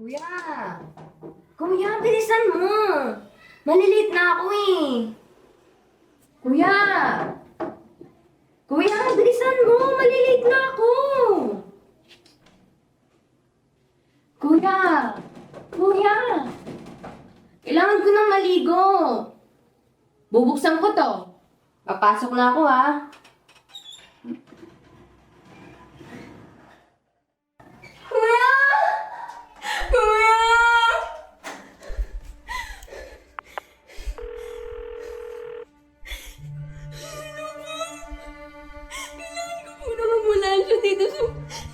Kuya! Kuya, bilisan mo! Malilit na ako eh! Kuya! Kuya, bilisan mo! Malilit na ako! Kuya! Kuya! Kailangan ko ng maligo! Bubuksan ko to. Papasok na ako ha. Kuya! Kuya! Kailangan ko po na ambulansya dito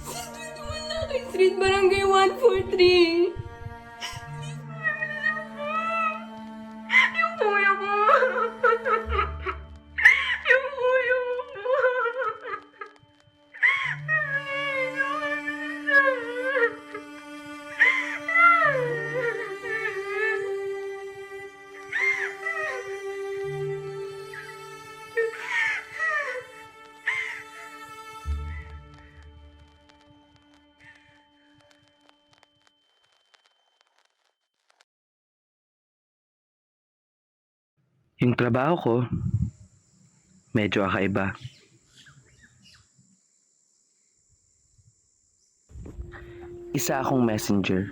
sa 21 Lakay Street, Barangay 143. Yung kuya ko. Yung kuya ko. Yung trabaho ko, medyo kakaiba. Isa akong messenger.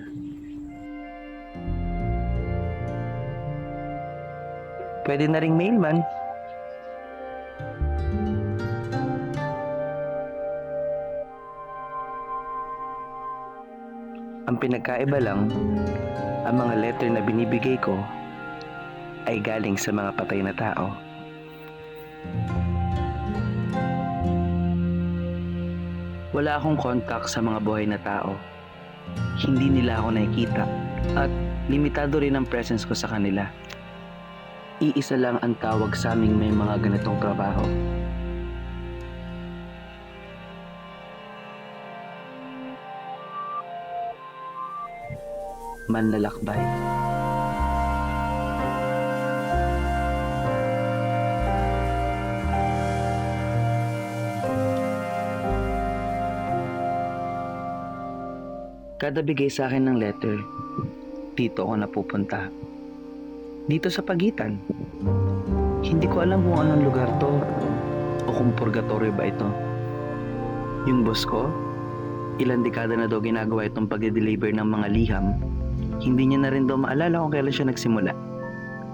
Pwede na ring mailman. Ang pinagkaiba lang, ang mga letter na binibigay ko ay galing sa mga patay na tao. Wala akong contact sa mga buhay na tao. Hindi nila ako nakikita at limitado rin ang presence ko sa kanila. Iisa lang ang tawag sa aming may mga ganitong trabaho. Manlalakbay. Kada bigay sa akin ng letter, dito ako napupunta. Dito sa pagitan. Hindi ko alam kung anong lugar to o kung purgatorio ba ito. Yung boss ko, ilang dekada na daw ginagawa itong pag-deliver ng mga liham. Hindi niya na rin daw maalala kung kailan siya nagsimula.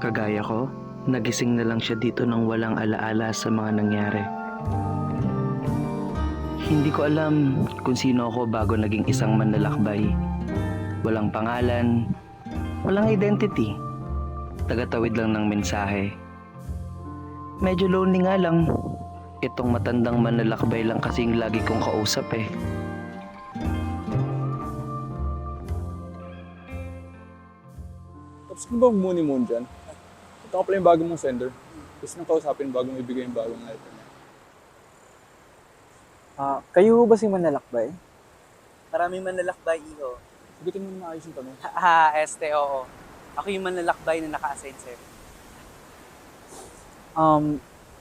Kagaya ko, nagising na lang siya dito nang walang alaala sa mga nangyari. Hindi ko alam kung sino ako bago naging isang manlalakbay. Walang pangalan, walang identity. Tagatawid lang ng mensahe. Medyo lonely nga lang. Itong matandang manlalakbay lang kasing lagi kong kausap eh. Tapos kung ba ang muni-moon dyan? Ito ka pala yung bagong mong sender. Tapos nang kausapin bagong ibigay yung bagong letter niya. Kayo ba si Manlalakbay? Maraming manlalakbay, iho. Sagutin mo na maayos yung tanong. Oo. Ako yung manlalakbay na naka-assign sa'yo.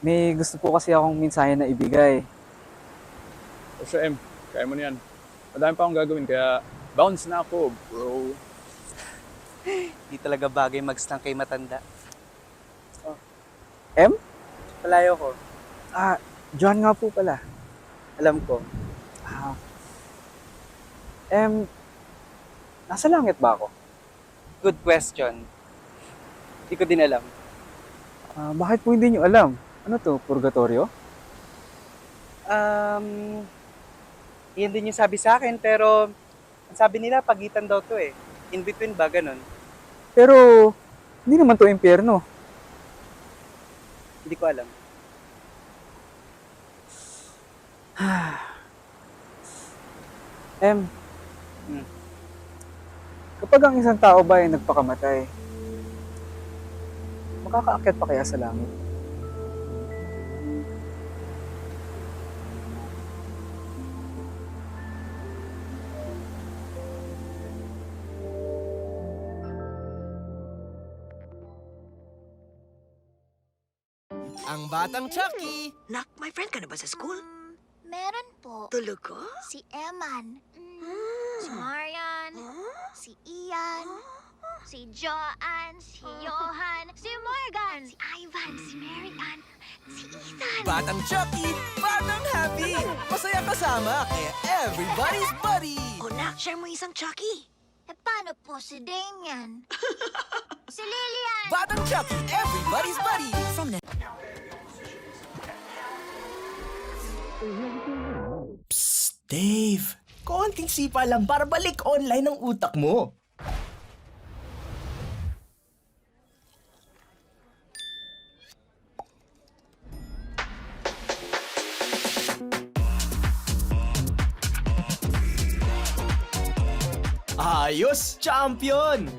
May gusto po kasi akong mensahe na ibigay. O siya, M, kaya mo na yan. Madami pa akong gagawin, kaya bounce na ako, bro. Di talaga bagay mag-slang kay matanda. M? Palayo ko. John nga po pala. Alam ko. M, nasa langit ba ako? Good question. Hindi ko din alam. Bakit po hindi nyo alam? Ano to, purgatorio? Yan din yung sabi sa akin, pero ang sabi nila, pagitan daw to eh. In between ba, ganun? Pero, hindi naman to impyerno. Hindi ko alam. M, Hmm. kapag ang isang tao ba ay nagpakamatay, makakaakyat pa kaya sa langit? Ang Batang Chucky! Nak, may friend ka na ba sa school? Meron po. Tulog ko? Si Eman. Si Marian. Si Ian, si Joanne, si Johan, si Morgan, si Ivan, si Mary Ann, si Ethan. Batang Chucky, batang happy. Masaya kasama, kaya everybody's buddy. O nak, share mo isang Chucky. Eh, paano po si Damian? Si Lilian. Batang Chucky, everybody's buddy. From the... Psst, Dave. Konting sipa lang para balik online ang utak mo. Ayos, champion!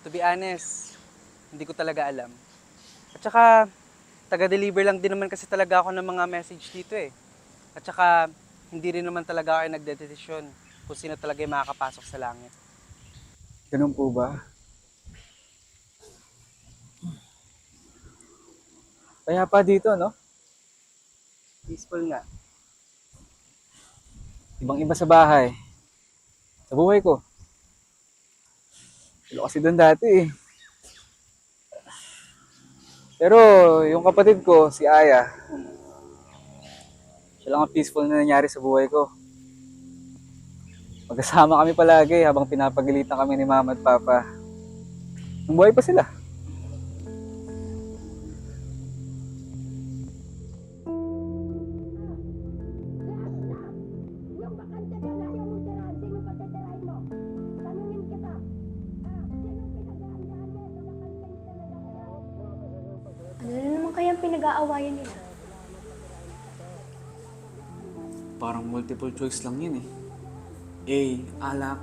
To be honest, hindi ko talaga alam. At saka, taga-deliver lang din naman kasi talaga ako ng mga message dito eh. At saka, hindi rin naman talaga ako nagdedesisyon kung sino talaga yung makakapasok sa langit. Ganun po ba? Kaya pa dito, no? Peaceful nga. Ibang iba sa bahay. Sa buhay ko. Wala kasi doon dati eh. Pero yung kapatid ko, si Aya, siya lang ang peaceful na nangyari sa buhay ko. Magkasama kami palagi habang pinapagalitan kami ni Mama at Papa. Nung buhay pa sila. Ano na naman kayang pinag-aawayan nila? Parang multiple choice lang yun eh. A, alak.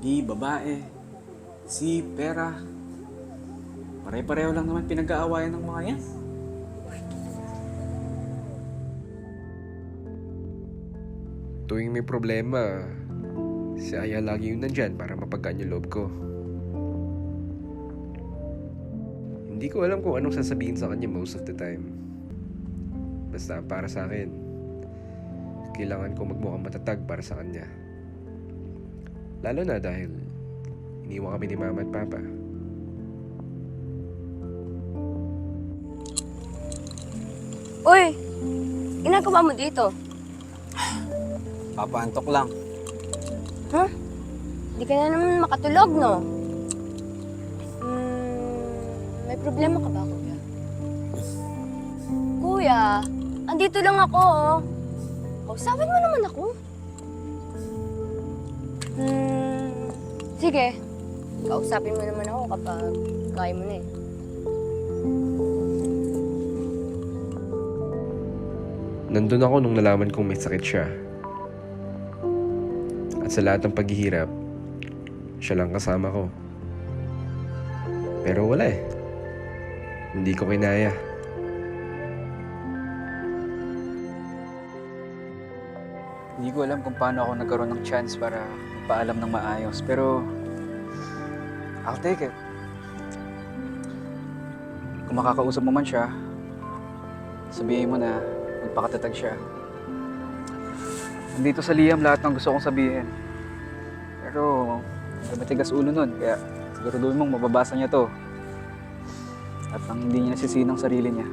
B, babae. C, pera. Pare-pareho lang naman pinag-aawayan ng mga yan. Tuwing may problema, si Aya lagi yung nandyan para mapagaan yung loob ko. Hindi ko alam kung anong sasabihin sa kanya most of the time. Basta para sa akin, kailangan ko magmukhang matatag para sa kanya. Lalo na dahil iniwan kami ni Mama at Papa. Uy! Ginagawa mo dito? Papaantok lang. Huh? Di ka na naman makatulog, no? May problema ka ba, kuya? Kuya, andito lang ako, oh. Kausapin mo naman ako. Sige. Kausapin mo naman ako kapag kaya mo na eh. Nandun ako nung nalaman kong may sakit siya. At sa lahat ng paghihirap, siya lang kasama ko. Pero wala eh. Hindi ko kinaya. Hindi ko alam kung paano ako nagkaroon ng chance para magpaalam ng maayos. Pero, I'll take it. Kung makakausap mo man siya, sabihin mo na magpakatatag siya. Nandito sa Liam lahat ng gusto kong sabihin. Pero, hindi matigas ulo nun. Kaya siguraduhin mong mababasa niya to. At ang hindi niya nasisihin ang sarili niya.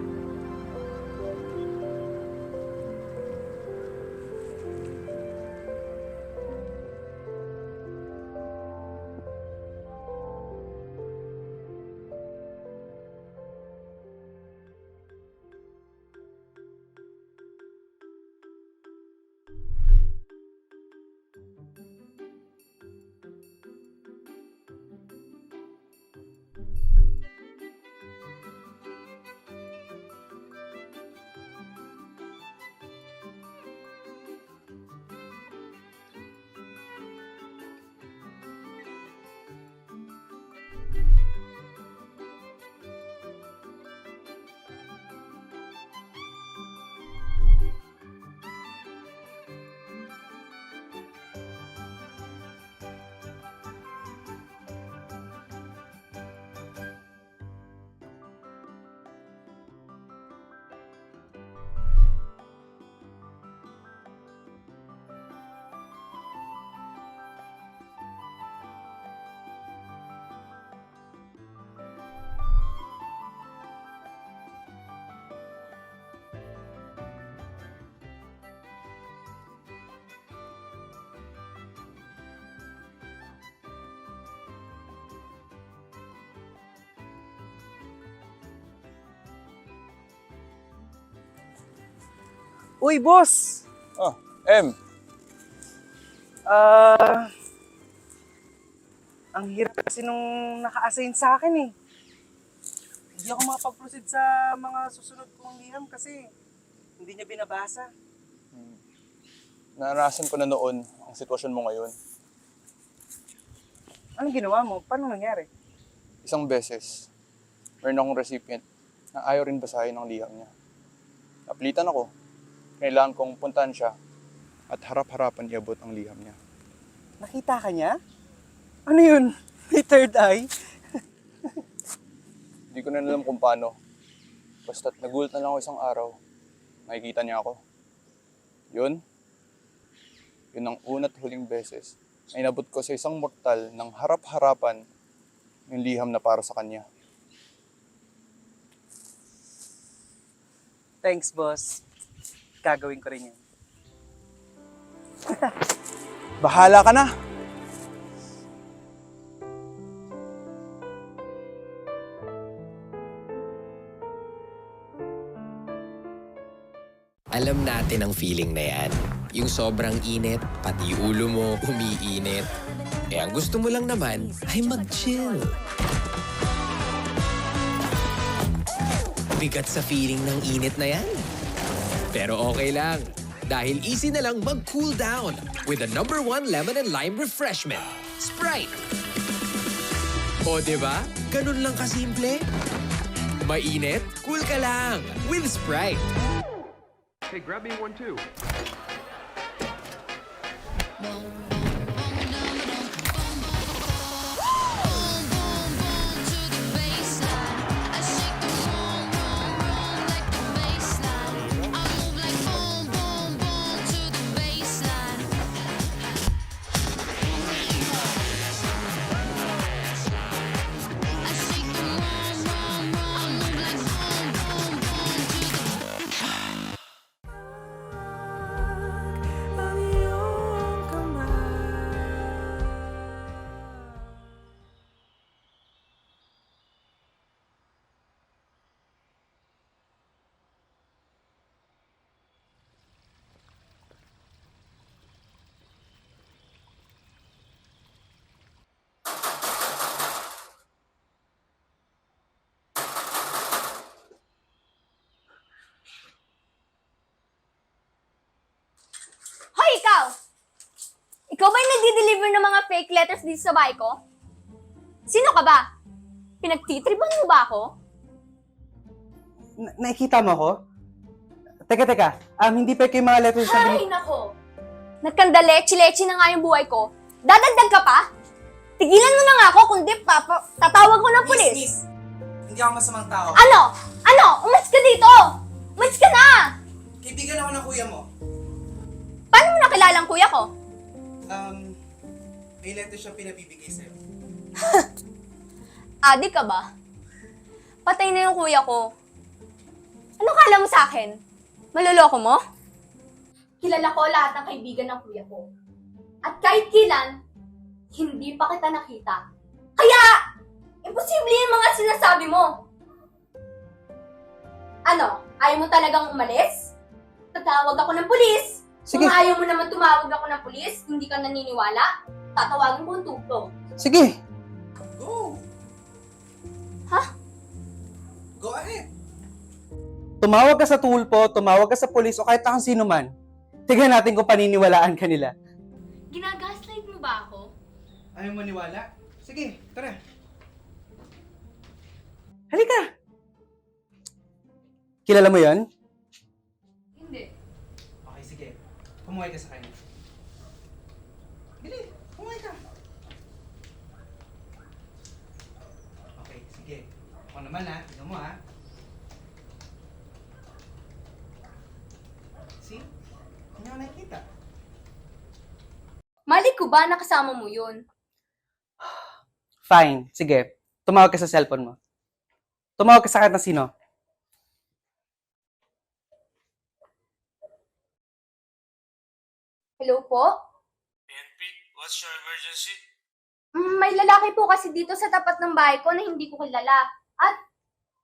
Uy, boss! Oh, M. Ang hirap kasi nung naka-assign sa akin eh. Hindi ako makapag-proceed sa mga susunod kong liham kasi hindi niya binabasa. Naranasan ko na noon ang sitwasyon mo ngayon. Anong ginawa mo? Paano nangyari? Isang beses, meron akong recipient na ayaw rin basahin ang liham niya. Napilitan ako. Kailangan kong puntahan siya at harap-harapan iabot ang liham niya. Nakita ka niya? Ano yun? May third eye? Hindi ko na alam kung paano. Basta't nagulat na lang ako isang araw. Nakikita niya ako. Yun ang una't huling beses na inabot ko sa isang mortal ng harap-harapan yung liham na para sa kanya. Thanks, boss. Gagawin ko rin yun. Bahala ka na! Alam natin ang feeling na yan. Yung sobrang init, pati ulo mo umiinit. Eh ang gusto mo lang naman ay mag-chill. Bigat sa feeling ng init na yan. Pero okay lang. Dahil easy na lang mag-cool down with the #1 lemon and lime refreshment, Sprite. O diba? Ganun lang kasimple. Mainit? Cool ka lang with Sprite. Hey, grab me one too. Hoy, ikaw! Ikaw ba yung nagdi-deliver ng mga fake letters dito sa bahay ko? Sino ka ba? Pinagtitriban mo ba ako? Nakikita mo ako? Teka. Hindi pa yung mga letters na Ay, nako! Nagkandalechi-lechi na nga yung buhay ko. Dadagdag ka pa? Tigilan mo na nga ako, kundi tatawag ko ng pulis. Miss, hindi ako masamang tao. Ano? Umalis ka dito! Umalis ka na! Kaibigan ako ng kuya mo. Paano mo nakilala ang kuya ko? May letter siyang pinabibigay sa'yo. Adi ka ba? Patay na yung kuya ko. Ano kala mo sa akin? Maloloko mo? Kilala ko lahat ng kaibigan ng kuya ko. At kahit kailan, hindi pa kita nakita. Kaya, imposible yung mga sinasabi mo. Ano? Ayaw mo talagang umalis? Tatawag ako ng pulis. Sige. Kung ayaw mo naman tumawag ako ng pulis, hindi ka naniniwala, tatawagin ko ang tugto. Sige. Go. Ha? Go ahead. Tumawag ka sa tulpo, tumawag ka sa pulis o kahit kang sino man. Tignan natin kung paniniwalaan ka nila. Ginagaslight mo ba ako? Ayaw maniwala? Sige, tara. Halika. Kilala mo yon? Hindi. Okay, sige. Pumuhay ka sa kanya. Bili, pumuhay ka. Okay, sige. Ako naman ha, tignan mo ha. See? Hindi ko nakikita. Mali ko ba nakasama mo yun? Fine, sige. Tumawag ka sa cellphone mo. Tumawag ka sa kahit na sino. Hello po? PNP, what's your emergency? May lalaki po kasi dito sa tapat ng bahay ko na hindi ko kilala. At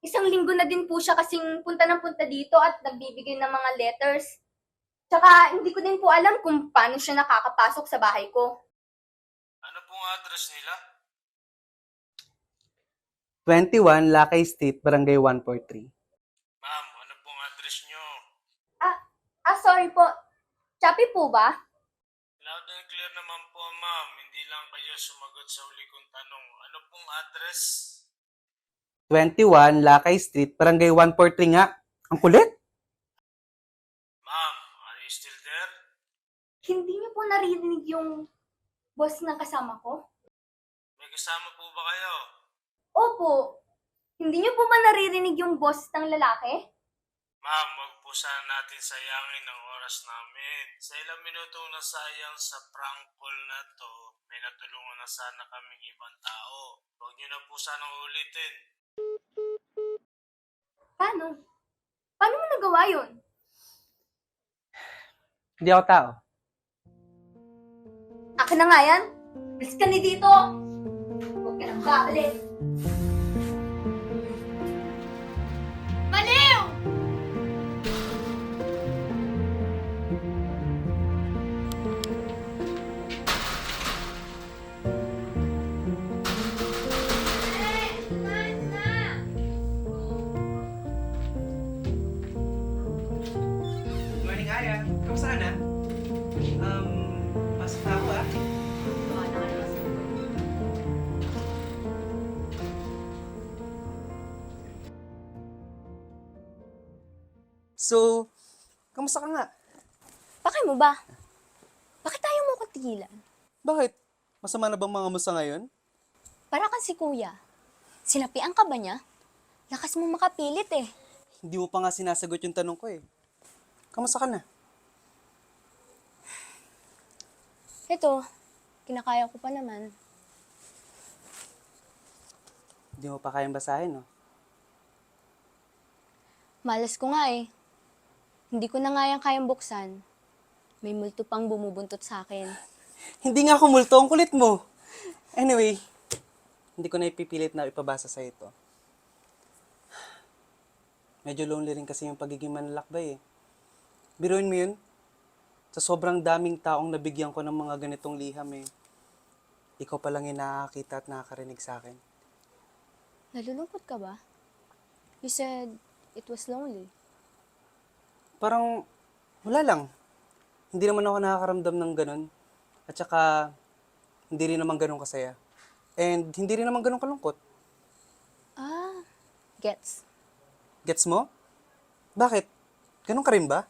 isang linggo na din po siya kasing punta ng punta dito at nagbibigay ng mga letters. Tsaka, hindi ko din po alam kung paano siya nakakapasok sa bahay ko. Ano pong address nila? 21 Lakay Street, Barangay 143. Ma'am, ano pong address nyo? Sorry po. Chappy po ba? Loud and clear naman po, ma'am. Hindi lang kayo sumagot sa huli kong tanong. Ano pong address? 21 Lakay Street, Barangay 143 nga. Ang kulit! Ma'am, are you still there? Hindi niyo po naririnig yung boss ng kasama ko? May kasama po ba kayo? Opo. Hindi niyo po ba naririnig yung boss ng lalaki? Ma'am, wag po sana natin sayangin ang oras namin. Sa ilang minutong nasayang sa prank call na to, may natulungan na sana kaming ibang tao. Huwag niyo na po sanang ulitin. Paano? Paano mo nagawa yun? Hindi ako tao. Akin na nga yan. Alis ka ni dito. Huwag ka nang babalik. Baliw! Good morning, Aya. Kamusta ka na? Pasok na ako ah. So, kamusta ka nga? Bakit mo ba? Bakit tayo mo ko tigilan? Bakit? Masama na bang mga musa ngayon? Para kang si kuya. Sinapian ka ba niya? Lakas mo makapilit eh. Hindi mo pa nga sinasagot yung tanong ko eh. Kamusta ka na? Ito, kinakaya ko pa naman. Hindi mo pa kayang basahin, no? Malas ko nga eh. Hindi ko na nga yan kayang buksan. May multo pang bumubuntot sa akin. Hindi nga ako multo, ang kulit mo. Anyway, hindi ko na ipipilit na ipabasa sa ito. Medyo lonely rin kasi yung pagiging manlalakbay eh. Biruin mo yun, sa sobrang daming taong nabigyan ko ng mga ganitong liham eh, ikaw pa lang yung nakakita at nakakarinig sa akin. Nalulungkot ka ba? You said it was lonely. Parang, wala lang. Hindi naman ako nakakaramdam ng ganun. At saka, hindi rin naman ganun kasaya. And hindi rin naman ganun kalungkot. Gets. Gets mo? Bakit? Ganun ka rin ba?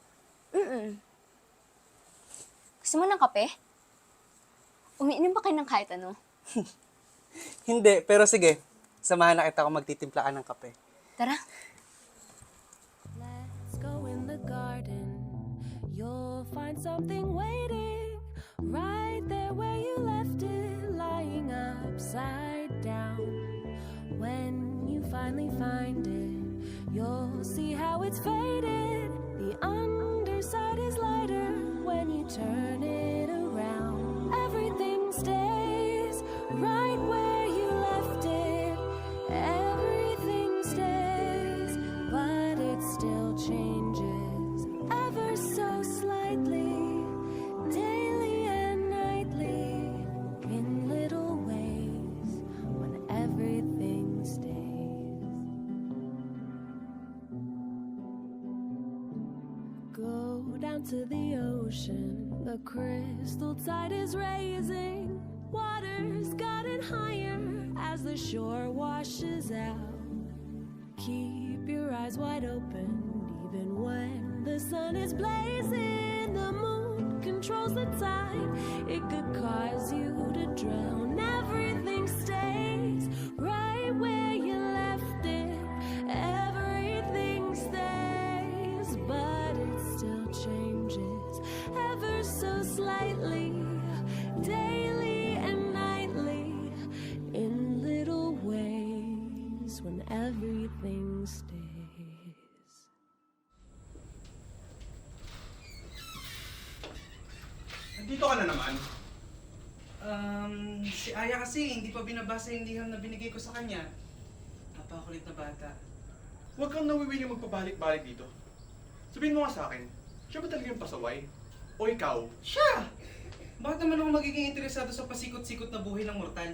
Gusto mo ng kape? Umiinom ba kayo ng kahit ano? Hindi, pero sige. Samahan na kita kung magtitimplaan ng kape. Tara. Let's go in the garden. You'll find something waiting right there where you left it, lying upside down. When you finally find it, you'll see how it's faded. The underside is lighter when you turn it around. Everything stays right where you left it. Everything stays, but it still changes ever so slightly, daily and nightly, in little ways when everything stays. Go down to the ocean, the crystal tide is raising, water's gotten higher as the shore washes out. Keep your eyes wide open, even when the sun is blazing. The moon controls the tide, it could cause you to drown. Everything stays right where you left it. Everything stays, but it still changes ever so slightly, daily and nightly, in little ways when everything stays. Nandito ka na naman. Si Aya kasi hindi pa binabasa yung liham na binigay ko sa kanya. Napakulit na bata. Huwag kang nawiwili magpabalik-balik dito. Sabihin mo nga sa akin, Siya ba talaga yung pasaway? O ikaw? Siya! Bakit naman ako magiging interesado sa pasikot-sikot na buhay ng mortal?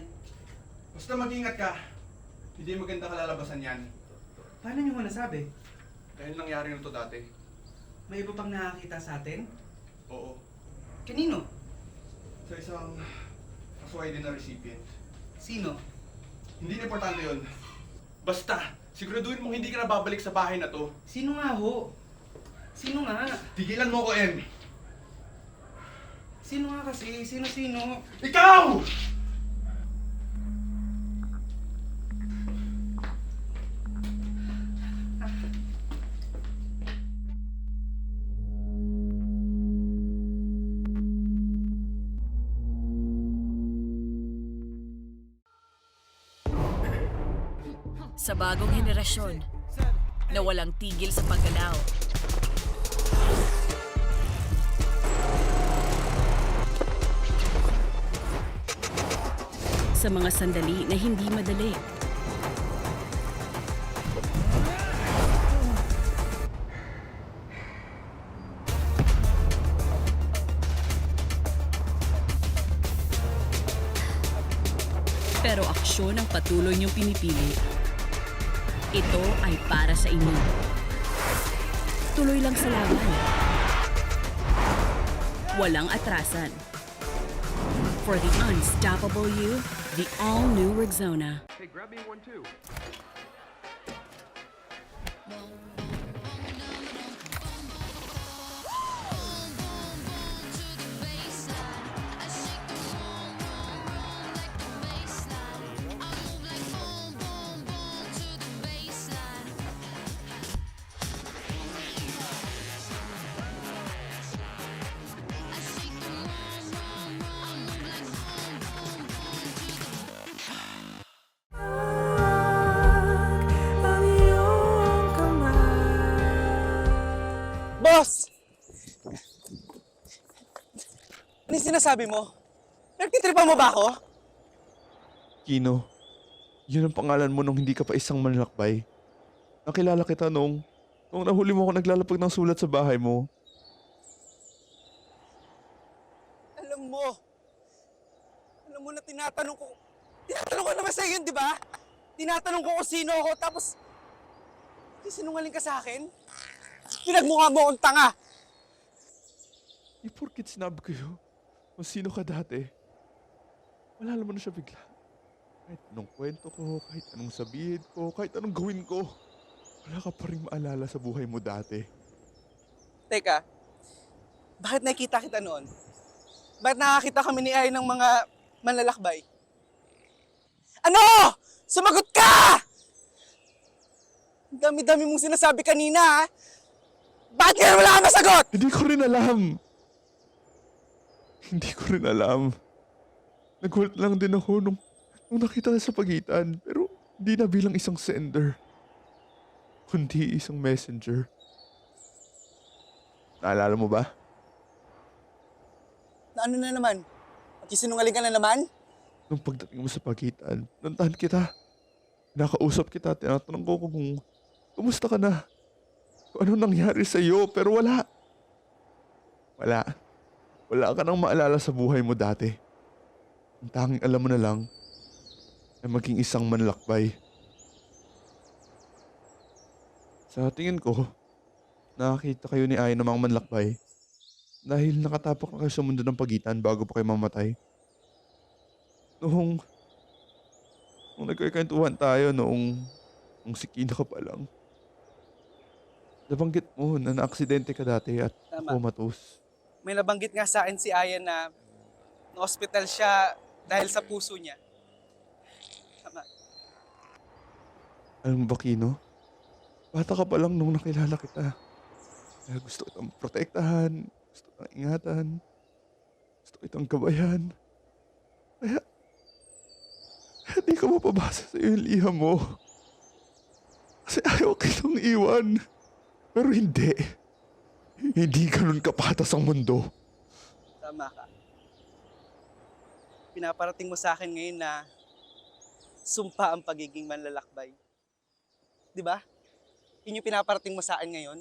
Basta mag-ingat ka. Hindi maganda kalalabasan yan. Paano niyo mo nasabi? Dahil nangyari na to dati. May iba pang nakakita sa atin? Oo. Kanino? Sa isang pasaway din na recipient. Sino? Hindi na importante yun. Basta, siguraduhin mong hindi ka na babalik sa bahay na to. Sino nga ho? Sino nga? Tigilan mo ko, Em. Sino nga kasi? Sino? Ikaw! Sa bagong henerasyon na walang tigil sa paggalaw. Sa mga sandali na hindi madali. Pero aksyon ang patuloy niyong pinipili. Ito ay para sa inyo. Tuloy lang sa laban. Walang atrasan. For the unstoppable you, the all-new Rexona. Hey, grab me one too. Boss! Ano yung sinasabi mo? Nagtitripa mo ba ako? Kino, yun ang pangalan mo nung hindi ka pa isang manlalakbay. Nakilala kita nung nahuli mo ako naglalapag ng sulat sa bahay mo. Alam mo na tinatanong ko naman sa'yo yun, di ba? Tinatanong ko kung sino ako, tapos sinungaling ka sa akin? Pinagmukha mo akong tanga! Porkit sinabi ko yun, kung sino ka dati, wala naman na siya bigla. Kahit anong kwento ko, kahit anong sabihin ko, kahit anong gawin ko, wala ka pa rin maalala sa buhay mo dati. Teka, bakit nakita kita noon? Bakit nakakita kami ni Ay ng mga manlalakbay? Ano? Sumagot ka! Ang dami-dami mong sinasabi kanina, ha? Bakit kaya wala kang masagot? Hindi ko rin alam. Hindi ko rin alam. Nag-hold lang din ako nung nakita ka sa pagitan. Pero hindi na bilang isang sender. Kundi isang messenger. Naalala mo ba? Na ano na naman? Magkisinungaling ka na naman? Nung pagdating mo sa pagitan, nantahan kita. Nakausap kita, tinatanong ko kung kumusta ka na? Kung ano nangyari sa'yo, pero wala. Wala ka nang maalala sa buhay mo dati. Ang tanging alam mo na lang na maging isang manlalakbay. Sa tingin ko, nakakita kayo ni Ay ng mga manlalakbay dahil nakatapak na kayo sa mundo ng pagitan bago pa kayo mamatay. Nung nagkikwentuhan tayo noong si Kino ka pa lang. Nabanggit mo na naaksidente ka dati at comatose. May nabanggit nga sa akin si Aya na na-hospital siya dahil sa puso niya. Tama. Alam mo ba, Kino? Bata ka pa lang nung nakilala kita. Kaya gusto kitang protektahan, gusto kitang ingatan, gusto kitang gabayan. Kaya di ko mapabasa sa iyo yung liham mo. Kasi ayaw kitang iwan. Pero hindi. Hindi ganun kapatas ang mundo. Tama ka. Pinaparating mo sa akin ngayon na sumpa ang pagiging manlalakbay. Di ba? Yun yung pinaparating mo sa akin ngayon.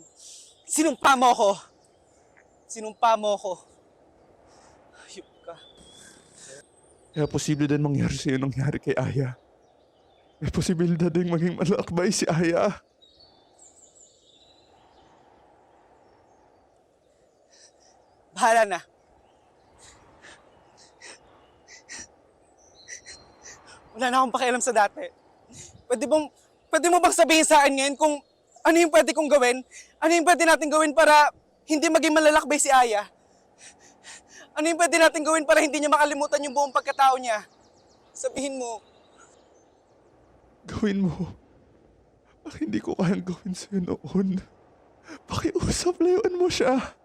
Sinumpa mo ako! Sinumpa mo ko. Hayop ka. Kaya posible din mangyari sa'yo nangyari kay Aya. May posibilidad din maging malakbay si Aya. Bahala na. Wala na akong pakialam sa dati. Pwede mo bang sabihin sa akin ngayon kung ano yung pwede kong gawin? Ano yung pwede natin gawin para hindi maging malalakbay si Aya? Ano yung pwede natin gawin para hindi niya makalimutan yung buong pagkatao niya? Sabihin mo. Gawin mo. Ang hindi ko kayang gawin sa'yo noon. Pakiusap, layuan mo siya.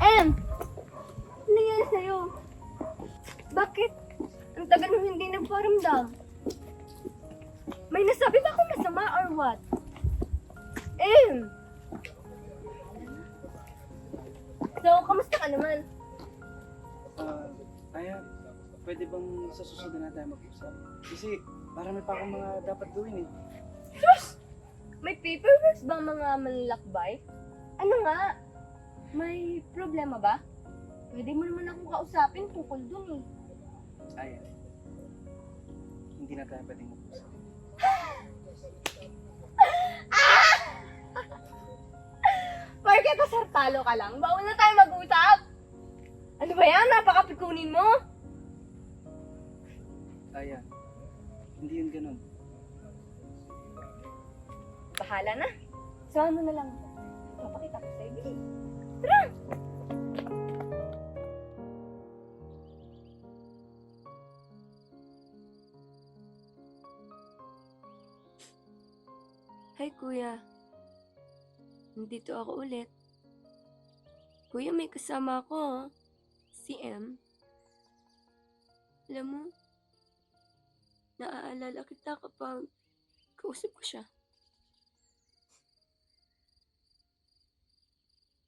Ano nangyari sa'yo? Bakit? Ang tagal mo hindi nagparamdam. May nasabi ba akong masama or what? So, kamusta ka naman? Aya, pwede bang sa susunod na tayo mag-usap? Kasi marami pa akong mga dapat gawin eh. Sus! May paperworks ba mga manlalakbay? Ano nga? May problema ba? Pwede mo naman akong kausapin tungkol dun eh. Aya, hindi na tayo pwedeng mag-usap. Porke kasartalo ka lang, bawal na tayo mag-usap! Ano ba yan? Napakapikunin mo! Aya, hindi yun ganun. Bahala na. So ano na lang? Papakita ko sa'yo, Billy. Tara! Hi, Kuya. Nandito ako ulit. Kuya, may kasama ako, ha? Si M. Alam mo, naaalala kita kapag kausap ko siya.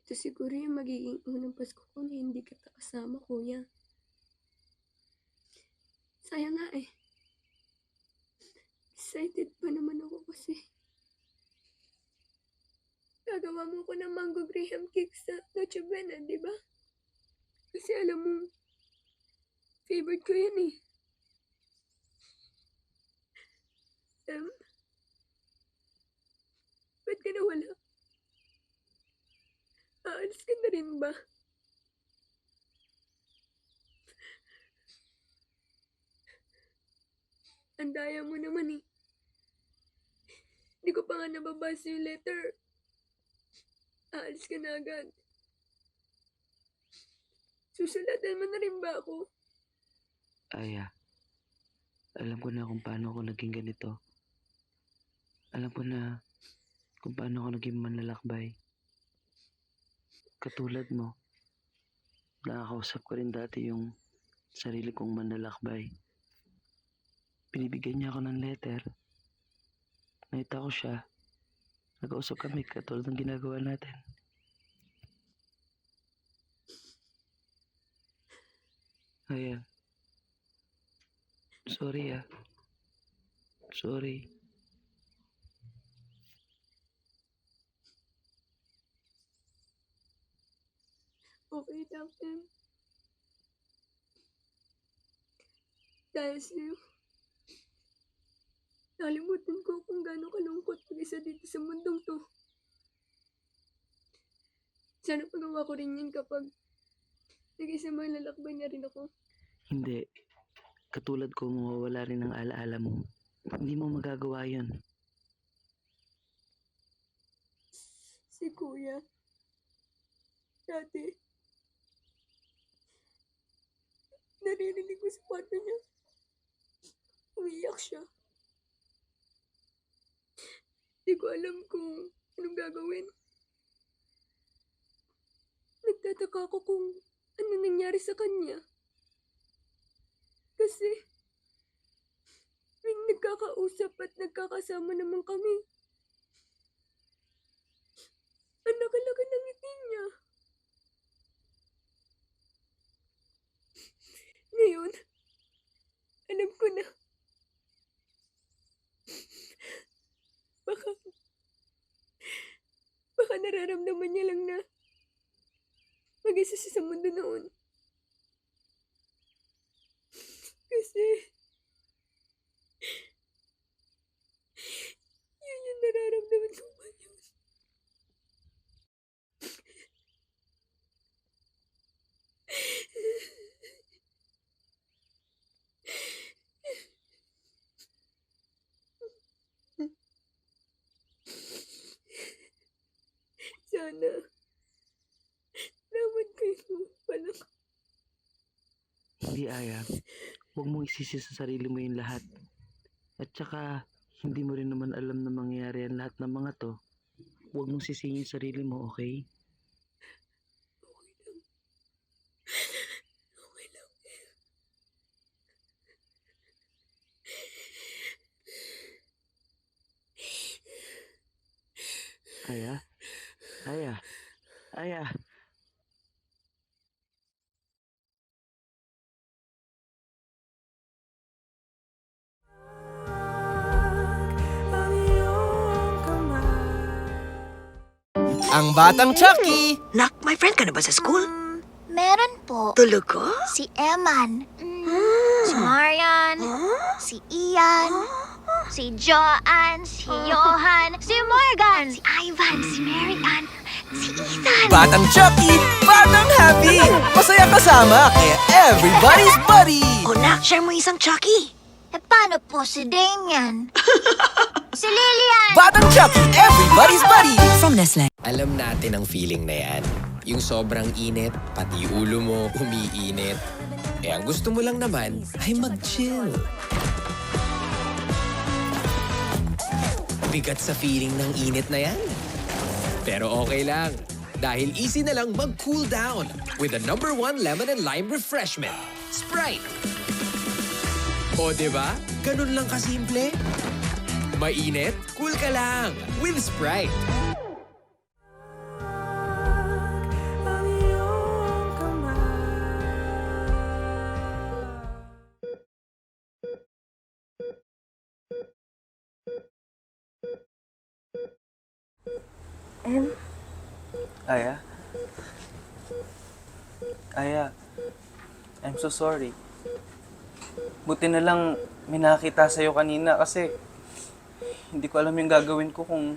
Ito siguro yung magiging unang Pasko ko na hindi kita kasama, Kuya. Sayang nga eh. Excited pa naman ako kasi gagawa mo ko ng mango graham cake sa Noche Buena, di ba? Kasi alam mo, favorite ko yan eh. Ba't ka nawala? Aalis ka na rin ba? Ang daya mo naman eh. Hindi ko pa nga nababasa yung letter. Aalis ka na agad. Susulatan mo na rin ba ako? Aya, alam ko na kung paano ako naging ganito. Alam ko na kung paano ako naging manlalakbay. Katulad mo, nakakausap ko rin dati yung sarili kong manlalakbay. Binibigyan niya ako ng letter. Nakita ko siya. Nag-usap kami katulad ng ginagawa natin. Aya. Sorry ah. Sorry. Okay lang, Em. Dahil sa'yo, nalimutan ko kung gaano kalungkot mag-isa dito sa mundong to. Sana magawa ko rin yun kapag nag-isa lalakbay na rin ako. Hindi. Katulad ko, mawawala rin ang alaala mo. Hindi mo magagawa yun. Si Kuya. Dati, naririnig ko sa kwarto niya. Umiiyak siya. Di ko alam kung anong gagawin. Nagtataka ako kung ano nangyari sa kanya. Kasi, tuwing nagkakausap at nagkakasama naman kami, ang laki-laki ng ngiti niya. Ngayon, alam ko na. Baka nararamdaman niya lang na mag-isa siya sa mundo noon. Kasi, yun yung nararamdaman ko ngayon. Sana, naman kayo palang. Hindi, Aya. Huwag mong isisi sa sarili mo yung lahat. At saka, hindi mo rin naman alam na mangyayari ang lahat ng mga to. Huwag mong sisihin yung sarili mo, okay? Okay lang. Aya? Aya? Aya? Ang Batang Chucky! Nak, may friend ka na ba sa school? Meron po. Talaga? Si Eman. Si Marian. Si Ian. Si Joanne. Si Johan. Si Morgan. Si Ivan. Si Mary Ann. Si Ethan. Batang Chucky! Batang happy! Masaya kasama, kaya everybody's buddy! O nak, share mo isang Chucky. Eh, paano po si Damian? Si Lilian. Batang Chucky, everybody's buddy! From Nestle. Alam natin ang feeling na yan. Yung sobrang init, pati ulo mo umiinit. Eh ang gusto mo lang naman ay mag-chill. Bigat sa feeling ng init na yan. Pero okay lang. Dahil easy na lang mag-cool down with the #1 lemon and lime refreshment, Sprite. O diba? Ganun lang kasimple. Mainit? Cool ka lang with Sprite. Aya? Aya, I'm so sorry. Buti na lang may nakakita sa'yo kanina kasi hindi ko alam yung gagawin ko kung...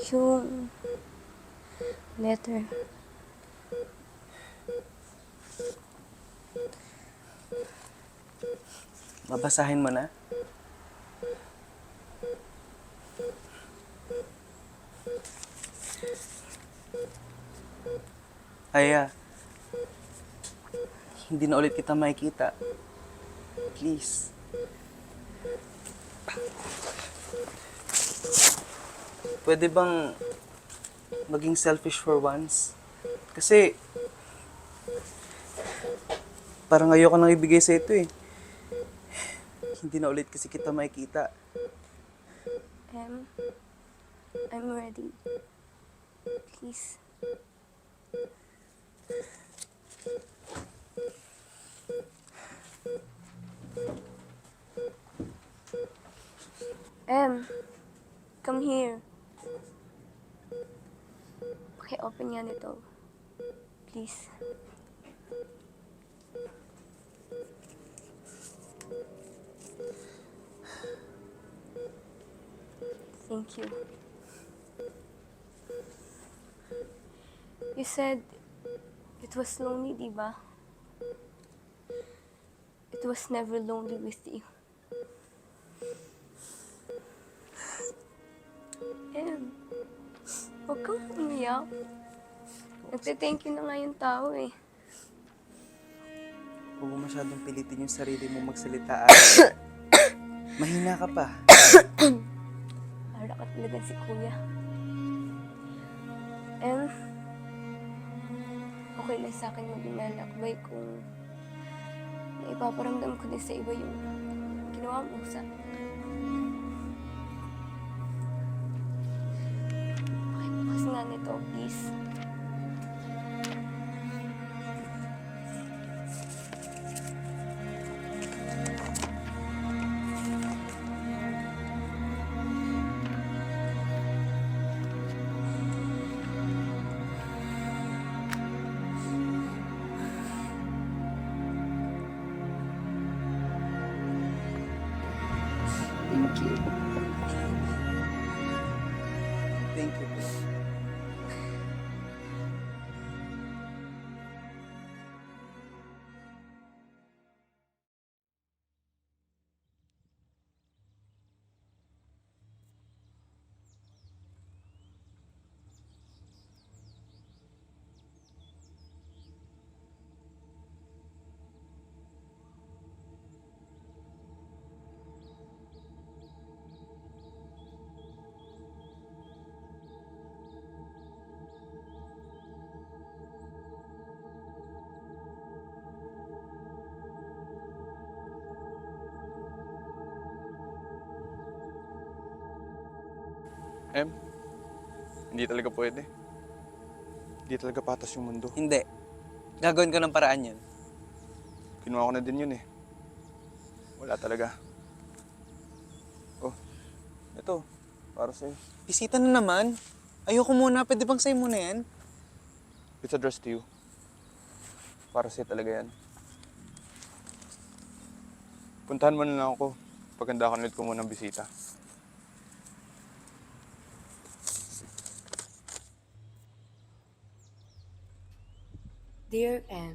Yung letter. Babasahin mo na? Aya, hindi na ulit kita makikita. Please. Pwede bang maging selfish for once? Kasi parang ayoko nang ibigay sa ito eh. Hindi na ulit kasi kita makikita. I'm ready. Please. Come here. Okay, open yan ito. please. Thank you. You said it was lonely, di ba? It was never lonely with you. And, huwag kang umiyak. Nagte-thank you na nga yung tao eh. Huwag mo masyadong pilitin yung sarili mo magsalita, Ate. Mahina ka pa. Para ka talaga si Kuya. And, okay lang sa akin maging malakbay kung naipaparamdam ko din sa iba yung ginawa mo sa... Pakibukas nga nito, please. Thank you. Thank you. Hindi talaga pwede. Hindi talaga patas yung mundo. Hindi. Gagawin ko ng paraan yun. Kinuha ko na din yun eh. Wala talaga. Oh, ito. Para sa'yo. Bisita na naman. Ayoko muna. Pwede bang sa'yo muna yan? It's addressed to you. Para sa'yo talaga yan. Puntahan mo na lang ako. Paganda ka ulit ko muna ng bisita. Dear Em,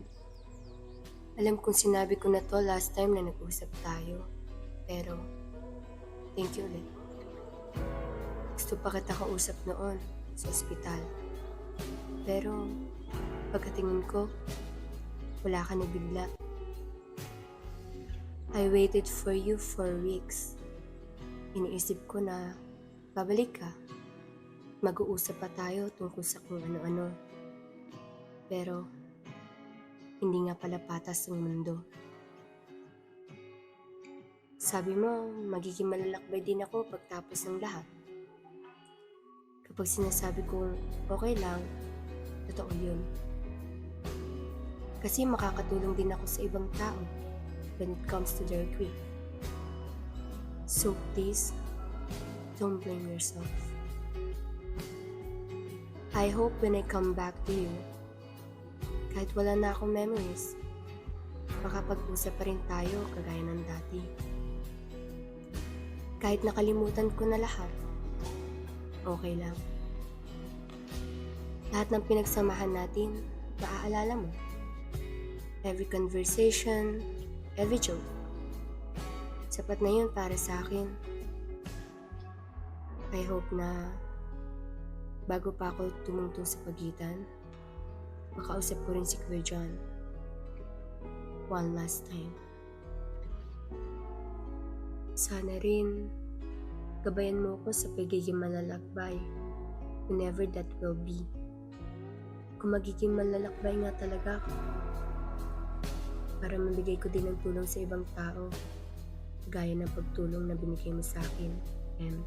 alam kong sinabi ko na to last time na nag-usap tayo. Pero, thank you ulit. Gusto pa kita kausap noon sa ospital. Pero, pagkatingin ko, wala ka na bigla. I waited for you for weeks. Iniisip ko na babalik ka. Mag-uusap pa tayo tungkol sa kung ano-ano. Pero, hindi nga pala patas ang mundo. Sabi mo, magiging malalakbay din ako pagtapos ng lahat. Kapag sinasabi kong okay lang, totoo yun. Kasi makakatulong din ako sa ibang tao when it comes to their grief. So please, don't blame yourself. I hope when I come back to you, kahit wala na akong memories, makapag-usap pa rin tayo kagaya ng dati. Kahit nakalimutan ko na lahat, okay lang. Lahat ng pinagsamahan natin, maaalala mo. Every conversation, every joke. Sapat na yun para sa akin. I hope na bago pa ako tumungtong sa pagitan, makausap ko rin si Kuya John. One last time. Sana rin, gabayan mo ko sa pagiging malalakbay, whenever that will be. Kung magiging malalakbay nga talaga ako, para mabigay ko din ng tulong sa ibang tao, gaya ng pagtulong na binigay mo sa akin, and